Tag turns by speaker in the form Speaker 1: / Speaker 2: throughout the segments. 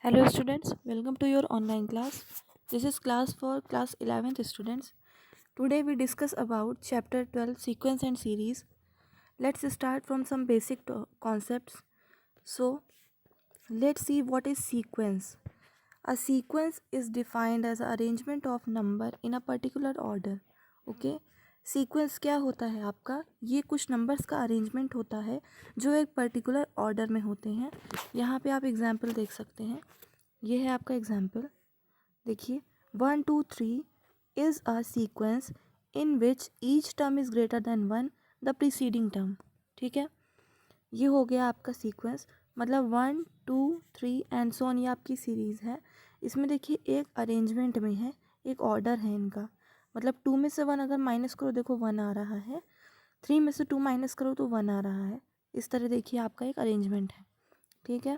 Speaker 1: Hello students, welcome to your online class. This is class for class 11th students. Today we discuss about chapter 12 sequence and series. Let's start from some basic concepts. So, let's see what is sequence. A sequence is defined as an arrangement of number in a particular order. Okay? Sequence क्या होता है आपका? ये कुछ numbers का arrangement होता है जो एक पर्टिकुलर ऑर्डर में होते हैं. यहाँ पे आप एग्जाम्पल देख सकते हैं. ये है आपका एग्जाम्पल. देखिए 1 2 3 is a sequence in which each term is greater than 1 the preceding term. ठीक है, ये हो गया आपका सीक्वेंस. मतलब 1 2 3 एंड सो ऑन, ये आपकी सीरीज़ है. इसमें देखिए एक अरेंजमेंट में है, एक ऑर्डर है इनका. मतलब 2 में से 1 अगर माइनस करो, देखो 1 आ रहा है. 3 में से 2 माइनस करो तो 1 आ रहा है. इस तरह देखिए आपका एक अरेंजमेंट है. ठीक है,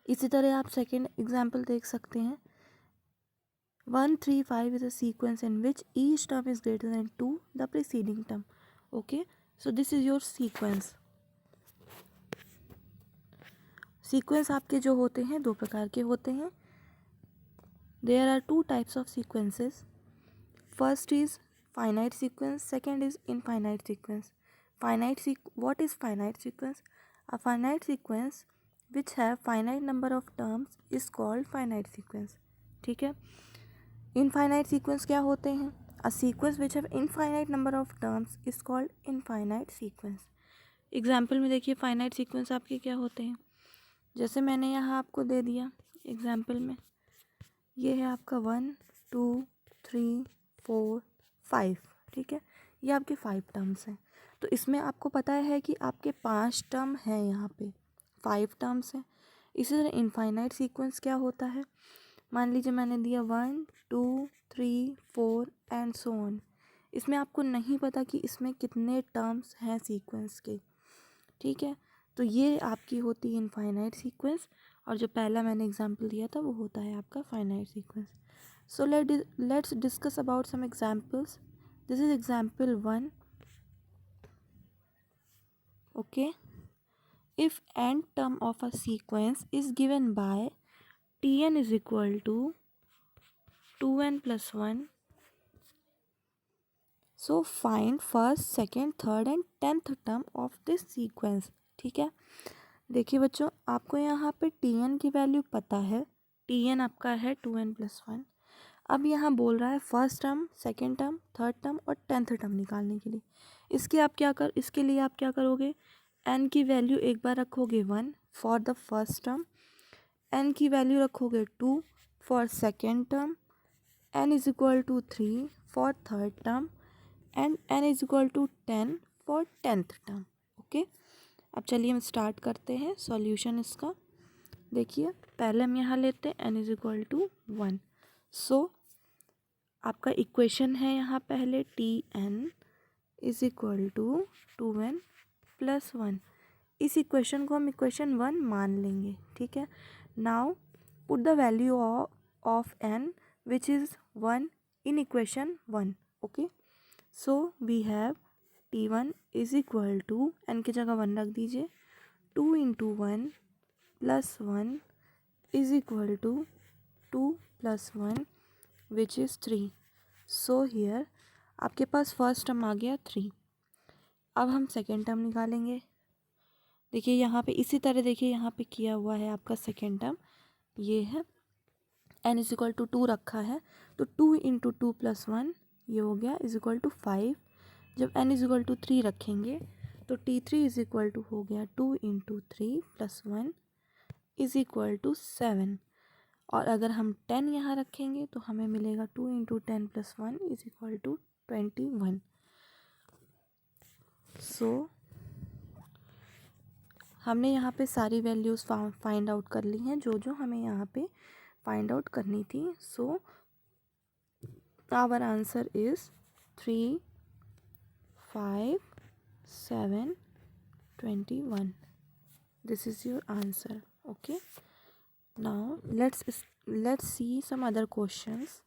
Speaker 1: इसी तरह आप सेकेंड एग्जाम्पल देख सकते हैं. 1 3 5 is a sequence in which each term is greater than 2 the preceding term. Okay, so this is your sequence. Sequence आपके जो होते हैं दो प्रकार के होते हैं. There are two types of sequences. First is finite sequence, second is infinite sequence. What is finite sequence? A finite sequence which have finite number of terms is called finite sequence. ठीक है. Infinite sequence क्या होते हैं? A sequence which have infinite number of terms is called infinite sequence. Example में देखिए finite sequence आपके क्या होते हैं. जैसे मैंने यहाँ आपको दे दिया एग्जाम्पल में, ये है आपका 1 2 3 4 5. ठीक है, ये आपके 5 टर्म्स हैं. तो इसमें आपको पता है कि आपके 5 टर्म हैं, यहाँ पे 5 टर्म्स हैं. इसी तरह इनफाइनाइट सीक्वेंस क्या होता है? मान लीजिए मैंने दिया 1 2 3 4 एंड सो ऑन. इसमें आपको नहीं पता कि इसमें कितने टर्म्स हैं सीक्वेंस के. ठीक है, तो ये आपकी होती है इनफाइनाइट सीक्वेंस. और जो पहला मैंने एग्जांपल दिया था वो होता है आपका finite sequence. So let's discuss about some examples. This is example 1. Okay, if nth term of a sequence is given by Tn is equal to 2n plus 1. So find first, second, third and 10th term of this sequence. ठीक है, देखिए बच्चों, आपको यहाँ पे Tn की value पता है. Tn आपका है 2n plus 1. अब यहाँ बोल रहा है first term, second term, third term और 10th टर्म निकालने के लिए. इसके लिए आप क्या करोगे? n की वैल्यू एक बार रखोगे 1 for the first term, n की वैल्यू रखोगे 2 for second term, n is equal to 3 for third term and n is equal to 10 for 10th term. Okay, अब चलिए हम स्टार्ट करते हैं सॉल्यूशन इसका. देखिए पहले हम यहाँ लेते हैं n is equal to 1. So आपका इक्वेशन है यहाँ पहले Tn is equal to 2n plus 1. इस इक्वेशन को हम इक्वेशन 1 मान लेंगे. ठीक है, now put the value of n which is 1 in equation 1. okay, so we have T1 is equal to, n की जगह 1 रख दीजिए, 2 into 1 plus 1 is equal to 2 plus 1 which is 3. so here आपके पास फर्स्ट टर्म आ गया 3. अब हम second term निकालेंगे. देखिए यहाँ पे इसी तरह देखिए यहाँ पे किया हुआ है आपका सेकेंड टर्म. ये है n इज इक्वल टू 2 रखा है, तो 2 इंटू 2 प्लस 1 ये हो गया इज इक्वल टू 5. जब n इज इक्वल टू 3 रखेंगे तो T3 इज इक्वल टू हो गया 2 into 3 plus 1 is equal to 7. और अगर हम 10 यहाँ रखेंगे तो हमें मिलेगा 2 into 10 plus 1 is equal to 21. So हमने यहाँ पे सारी वैल्यूज़ फाइंड आउट कर ली हैं जो हमें यहाँ पे फाइंड आउट करनी थी. So our answer is 3 5 7 21. This is your answer. Okay, now let's see some other questions.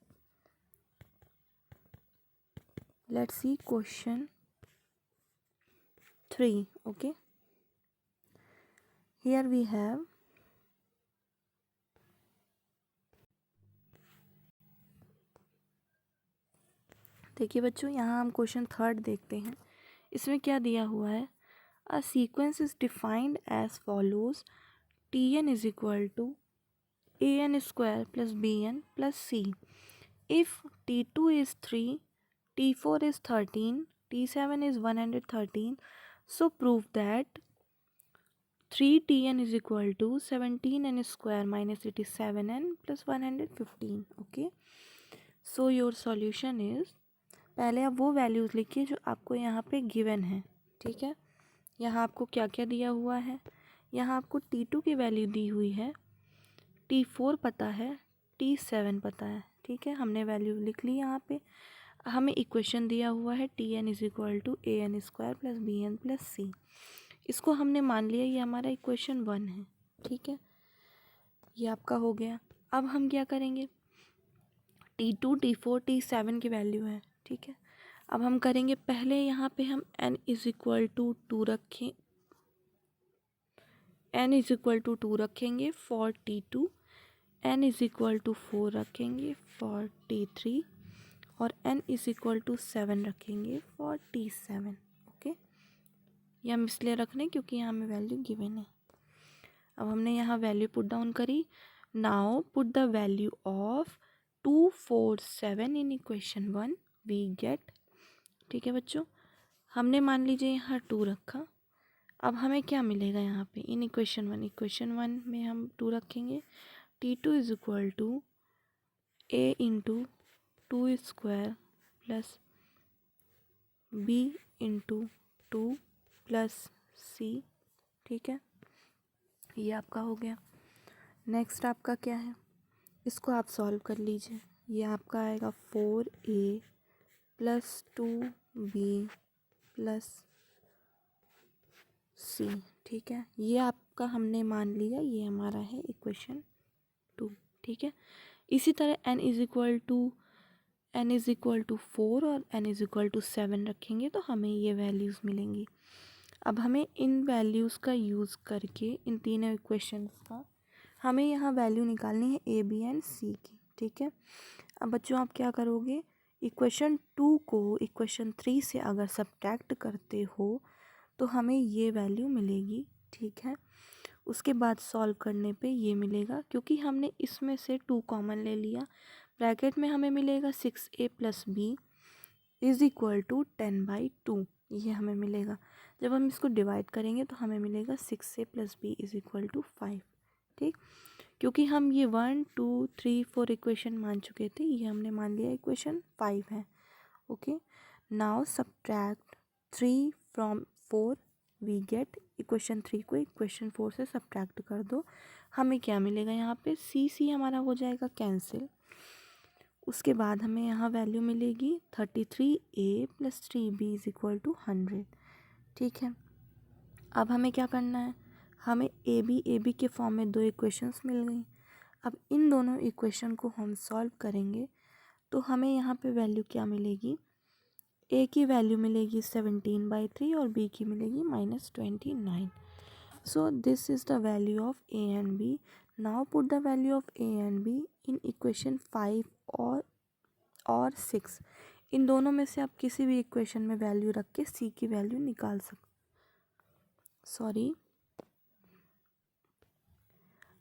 Speaker 1: Let's see question 3. okay, here we have देखिए बच्चों, यहाँ हम क्वेश्चन थर्ड देखते हैं। इसमें क्या दिया हुआ है, a sequence is defined as follows, T n is equal to a n square plus b n plus c. If T2 is 3, T4 is 13, T7 is 113, so prove that 3Tn is equal to 17n square minus 87n plus 115. Okay, so your solution is, पहले आप वो values लिखिए जो आपको यहाँ पे given है। ठीक है, यहाँ आपको क्या क्या दिया हुआ है, यहाँ आपको T2 की वैल्यू दी हुई है, T4 पता है, T7 पता है। ठीक है, हमने वैल्यू लिख ली। यहाँ पे हमें इक्वेशन दिया हुआ है Tn is equal to a n square plus b n plus c. इसको हमने मान लिया ये हमारा इक्वेशन 1 है। ठीक है, ये आपका हो गया। अब हम क्या करेंगे, T2 T4 T7 की वैल्यू है। ठीक है, अब हम करेंगे, पहले यहाँ पे हम n इज इक्वल टू 2 रखें, n इज इक्वल टू 2 रखेंगे for T2, n is equal to 4 रखेंगे फॉर T3 और n इज इक्वल टू 7 रखेंगे फॉर T7। ओके, ये हम इसलिए रख रहे हैं क्योंकि यहाँ हमें वैल्यू गिवन है। अब हमने यहाँ वैल्यू पुट डाउन करी। Now put the value of 2 4 7 in equation 1 we get. ठीक है बच्चों, हमने मान लीजिए यहाँ 2 रखा। अब हमें क्या मिलेगा यहाँ पे इन इक्वेशन 1, इक्वेशन 1 में हम 2 रखेंगे। T2 is equal to a into 2 square plus b into 2 plus c. ठीक है, ये आपका हो गया। नेक्स्ट आपका क्या है, इसको आप सॉल्व कर लीजिए। ये आपका आएगा 4a plus 2b plus c. ठीक है, ये आपका हमने मान लिया, ये हमारा है इक्वेशन 2। ठीक है, इसी तरह n इज इक्वल टू 4 और n इज इक्वल टू 7 रखेंगे तो हमें ये वैल्यूज़ मिलेंगी। अब हमें इन वैल्यूज़ का यूज़ करके इन तीनों इक्वेशंस का हमें यहाँ वैल्यू निकालनी है ए बी एंड सी की। ठीक है, अब बच्चों आप क्या करोगे, इक्वेशन 2 को इक्वेशन 3 से अगर सब्ट्रैक्ट करते हो तो हमें ये वैल्यू मिलेगी। ठीक है, उसके बाद सॉल्व करने पे ये मिलेगा, क्योंकि हमने इसमें से 2 कॉमन ले लिया। ब्रैकेट में हमें मिलेगा 6a plus b is equal to 10/2, ये हमें मिलेगा। जब हम इसको डिवाइड करेंगे तो हमें मिलेगा 6a plus b is equal to 5। ठीक, क्योंकि हम ये 1 2 3 4 इक्वेशन मान चुके थे, ये हमने मान लिया इक्वेशन 5 है। Okay, now subtract 3 from 4 we get equation 3 को इक्वेशन 4 से सब्ट्रैक्ट कर दो, हमें क्या मिलेगा, यहाँ पे सी हमारा हो जाएगा कैंसिल। उसके बाद हमें यहाँ वैल्यू मिलेगी 33a plus 3b is equal to 100। ठीक है, अब हमें क्या करना है, हमें ए बी के फॉर्म में 2 इक्वेशंस मिल गई। अब इन दोनों इक्वेशन को हम सॉल्व करेंगे तो हमें यहाँ पे वैल्यू क्या मिलेगी, ए की वैल्यू मिलेगी 17/3 और बी की मिलेगी -29। So this is the value of a and b. Now put the value of a and b in equation 5 और 6। इन दोनों में से आप किसी भी इक्वेशन में वैल्यू रख के सी की वैल्यू निकाल सकते।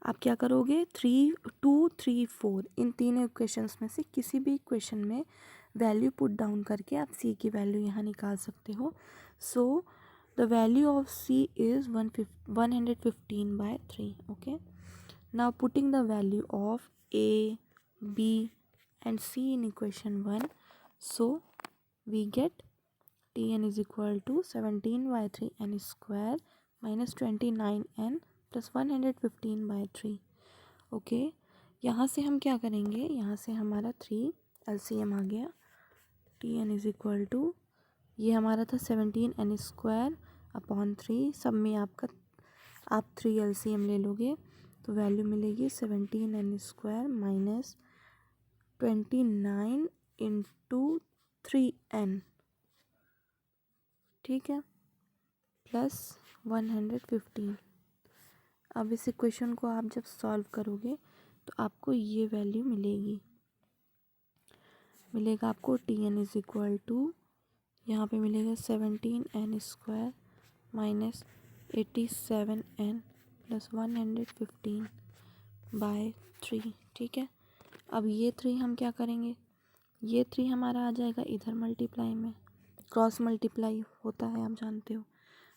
Speaker 1: आप क्या करोगे, 3 2 3 4 इन तीनों इक्वेशंस में से किसी भी इक्वेशन में वैल्यू पुट डाउन करके आप सी की वैल्यू यहाँ निकाल सकते हो। So the value of c is 115/3। Okay, now putting the value of a b and c in equation 1, so we get Tn is equal to 17/3n square minus 29n plus 115/3। Okay, यहाँ से हम क्या करेंगे, यहाँ से हमारा 3 LCM आ गया। Tn is equal to, ये हमारा था 17n स्क्वायर अपॉन 3, सब में आपका आप 3 LCM ले लोगे तो वैल्यू मिलेगी 17n square minus 29 into 3n। ठीक है, प्लस 115। अब इस इक्वेशन को आप जब सॉल्व करोगे तो आपको ये वैल्यू मिलेगी। मिलेगा आपको T n is equal to, यहाँ पे मिलेगा 17n² माइनस 87n प्लस 115/3। ठीक है, अब ये 3 हम क्या करेंगे, ये 3 हमारा आ जाएगा इधर मल्टीप्लाई में, क्रॉस मल्टीप्लाई होता है आप जानते हो।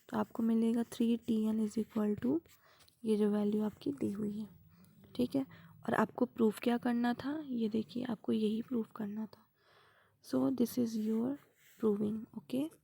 Speaker 1: तो आपको मिलेगा 3Tn इज इक्वल टू ये जो वैल्यू आपकी दी हुई है। ठीक है, और आपको प्रूफ क्या करना था, ये देखिए आपको यही प्रूफ करना था। सो this is your proving. Okay.